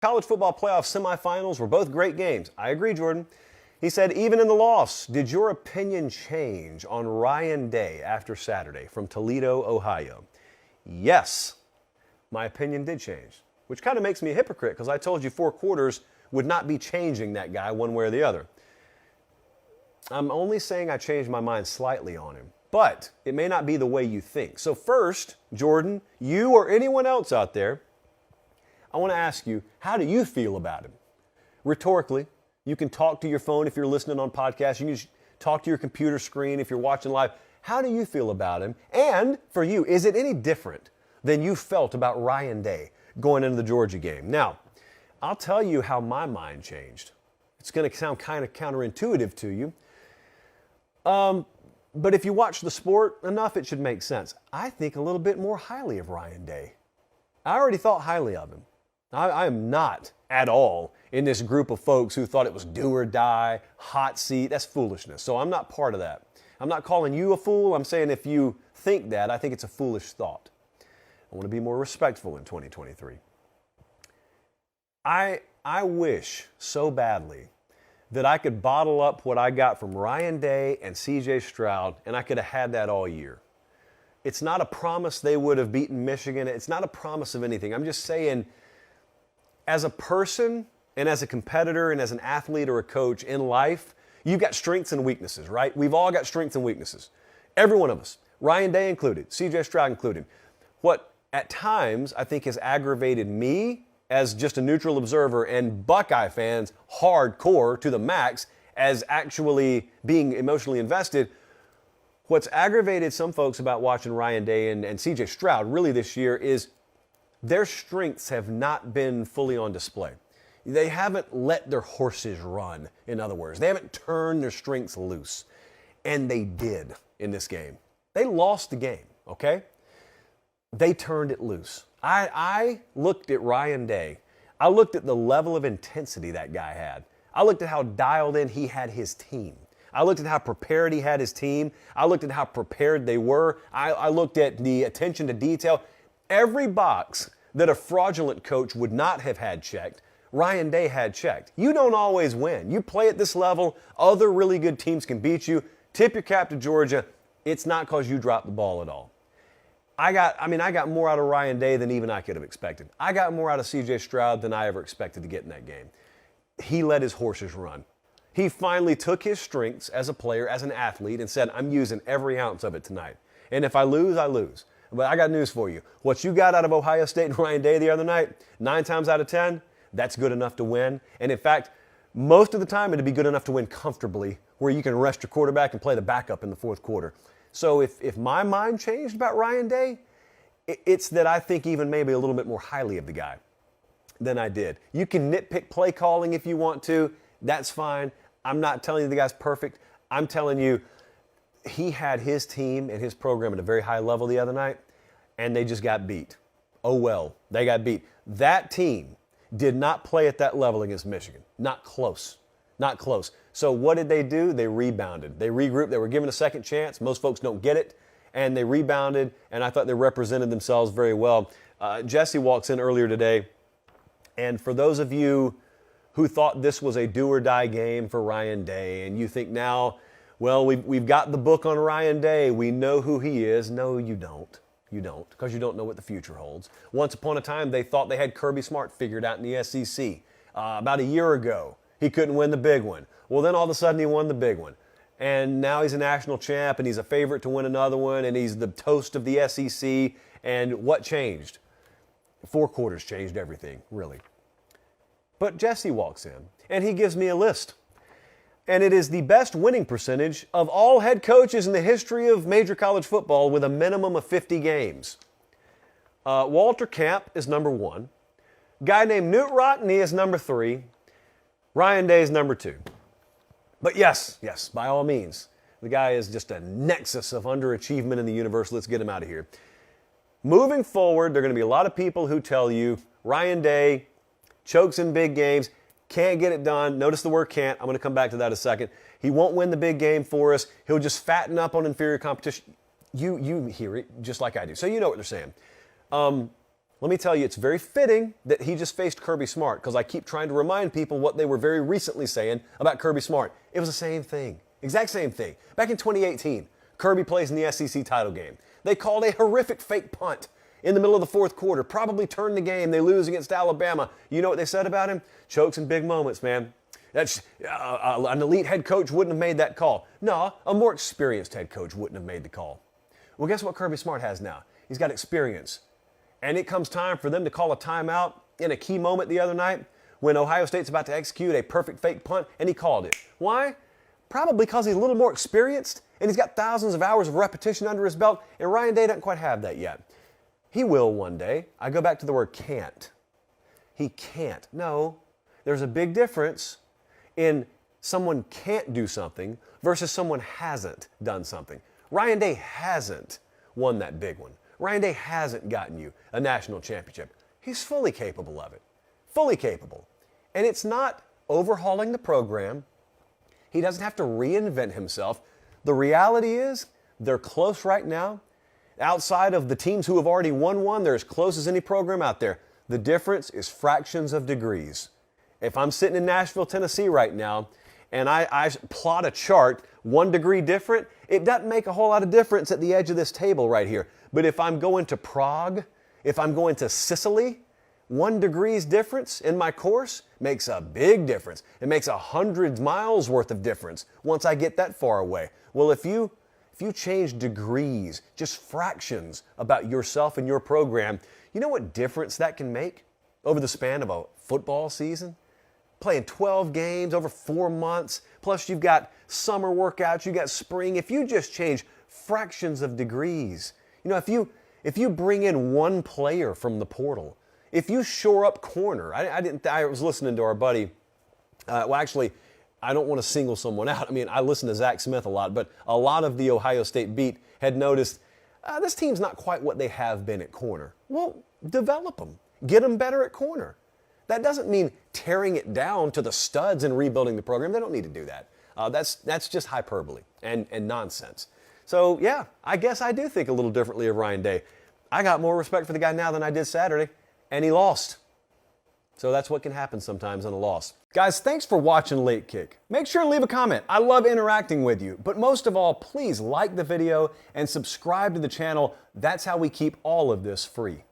College football playoff semifinals were both great games. I agree, Jordan. He said, even in the loss, did your opinion change on Ryan Day after Saturday from Toledo, Ohio? Yes, my opinion did change, which kind of makes me a hypocrite because I told you 4 quarters would not be changing that guy one way or the other. I'm only saying I changed my mind slightly on him, but it may not be the way you think. So first, Jordan, you or anyone else out there, I want to ask you, how do you feel about him? Rhetorically, you can talk to your phone if you're listening on podcasts. You can just talk to your computer screen if you're watching live. How do you feel about him? And for you, is it any different than you felt about Ryan Day going into the Georgia game? Now, I'll tell you how my mind changed. It's going to sound kind of counterintuitive to you. But if you watch the sport enough, it should make sense. I think a little bit more highly of Ryan Day. I already thought highly of him. I am not at all in this group of folks who thought it was do or die, hot seat. That's foolishness. So I'm not part of that. I'm not calling you a fool. I'm saying if you think that, I think it's a foolish thought. I want to be more respectful in 2023. I wish so badly that I could bottle up what I got from Ryan Day and C.J. Stroud, and I could have had that all year. It's not a promise they would have beaten Michigan. It's not a promise of anything. I'm just saying, as a person and as a competitor and as an athlete or a coach in life, you've got strengths and weaknesses, right? We've all got strengths and weaknesses. Every one of us. Ryan Day included, C.J. Stroud included. What at times I think has aggravated me as just a neutral observer and Buckeye fans hardcore to the max as actually being emotionally invested, what's aggravated some folks about watching Ryan Day and C.J. Stroud really this year is their strengths have not been fully on display. They haven't let their horses run, in other words. They haven't turned their strengths loose. And they did in this game. They lost the game, okay? They turned it loose. I looked at Ryan Day. I looked at the level of intensity that guy had. I looked at how dialed in he had his team. I looked at how prepared he had his team. I looked at how prepared they were. I looked at the attention to detail. Every box that a fraudulent coach would not have had checked, Ryan Day had checked. You don't always win. You play at this level, other really good teams can beat you. Tip your cap to Georgia. It's not because you dropped the ball at all. I got more out of Ryan Day than even I could have expected. I got more out of C.J. Stroud than I ever expected to get in that game. He let his horses run. He finally took his strengths as a player, as an athlete, and said, I'm using every ounce of it tonight. And if I lose, I lose. But I got news for you. What you got out of Ohio State and Ryan Day the other night, 9 times out of 10, that's good enough to win. And in fact, most of the time it'd be good enough to win comfortably where you can rest your quarterback and play the backup in the fourth quarter. So if my mind changed about Ryan Day, it's that I think even maybe a little bit more highly of the guy than I did. You can nitpick play calling if you want to. That's fine. I'm not telling you the guy's perfect. I'm telling you he had his team and his program at a very high level the other night, and they just got beat. Oh, well, they got beat. That team did not play at that level against Michigan. Not close. Not close. So what did they do? They rebounded. They regrouped. They were given a second chance. Most folks don't get it. And they rebounded, and I thought they represented themselves very well. Jesse walks in earlier today, and for those of you who thought this was a do-or-die game for Ryan Day, and you think now, well, we've got the book on Ryan Day. We know who he is. No, you don't. You don't, because you don't know what the future holds. Once upon a time, they thought they had Kirby Smart figured out in the SEC. About a year ago, he couldn't win the big one. Well, then all of a sudden he won the big one. And now he's a national champ, and he's a favorite to win another one, and he's the toast of the SEC. And what changed? 4 quarters changed everything, really. But Jesse walks in, and he gives me a list. And it is the best winning percentage of all head coaches in the history of major college football with a minimum of 50 games. Walter Camp is number 1. Guy named Knute Rockne is number 3. Ryan Day is number 2. But yes, by all means, the guy is just a nexus of underachievement in the universe. Let's get him out of here. Moving forward, there are going to be a lot of people who tell you Ryan Day chokes in big games, can't get it done. Notice the word can't. I'm going to come back to that in a second. He won't win the big game for us. He'll just fatten up on inferior competition. You hear it just like I do. So you know what they're saying. Let me tell you, it's very fitting that he just faced Kirby Smart, because I keep trying to remind people what they were very recently saying about Kirby Smart. It was the same thing, exact same thing. Back in 2018, Kirby plays in the SEC title game. They called a horrific fake punt in the middle of the fourth quarter, probably turned the game. They lose against Alabama. You know what they said about him? Chokes in big moments, man. That's an elite head coach wouldn't have made that call. No, a more experienced head coach wouldn't have made the call. Well, guess what Kirby Smart has now? He's got experience. And it comes time for them to call a timeout in a key moment the other night when Ohio State's about to execute a perfect fake punt, and he called it. Why? Probably because he's a little more experienced, and he's got thousands of hours of repetition under his belt, and Ryan Day doesn't quite have that yet. He will one day. I go back to the word can't. He can't. No, there's a big difference in someone can't do something versus someone hasn't done something. Ryan Day hasn't won that big one. Ryan Day hasn't gotten you a national championship. He's fully capable of it. Fully capable. And it's not overhauling the program. He doesn't have to reinvent himself. The reality is, they're close right now. Outside of the teams who have already won one, they're as close as any program out there. The difference is fractions of degrees. If I'm sitting in Nashville, Tennessee right now, and I plot a chart 1 degree different, it doesn't make a whole lot of difference at the edge of this table right here. But if I'm going to Prague, if I'm going to Sicily, 1 degree's difference in my course makes a big difference. It makes 100 miles worth of difference once I get that far away. Well, if you change degrees, just fractions about yourself and your program, you know what difference that can make over the span of a football season? Playing 12 games over 4 months, plus you've got summer workouts, you got spring. If you just change fractions of degrees, you know, if you bring in 1 player from the portal, if you shore up corner, I was listening to our buddy, actually, I don't want to single someone out. I mean, I listen to Zach Smith a lot, but a lot of the Ohio State beat had noticed this team's not quite what they have been at corner. Well, develop them. Get them better at corner. That doesn't mean tearing it down to the studs and rebuilding the program. They don't need to do that. That's just hyperbole and nonsense. So, yeah, I guess I do think a little differently of Ryan Day. I got more respect for the guy now than I did Saturday, and he lost. So that's what can happen sometimes on a loss. Guys, thanks for watching Late Kick. Make sure and leave a comment. I love interacting with you. But most of all, please like the video and subscribe to the channel. That's how we keep all of this free.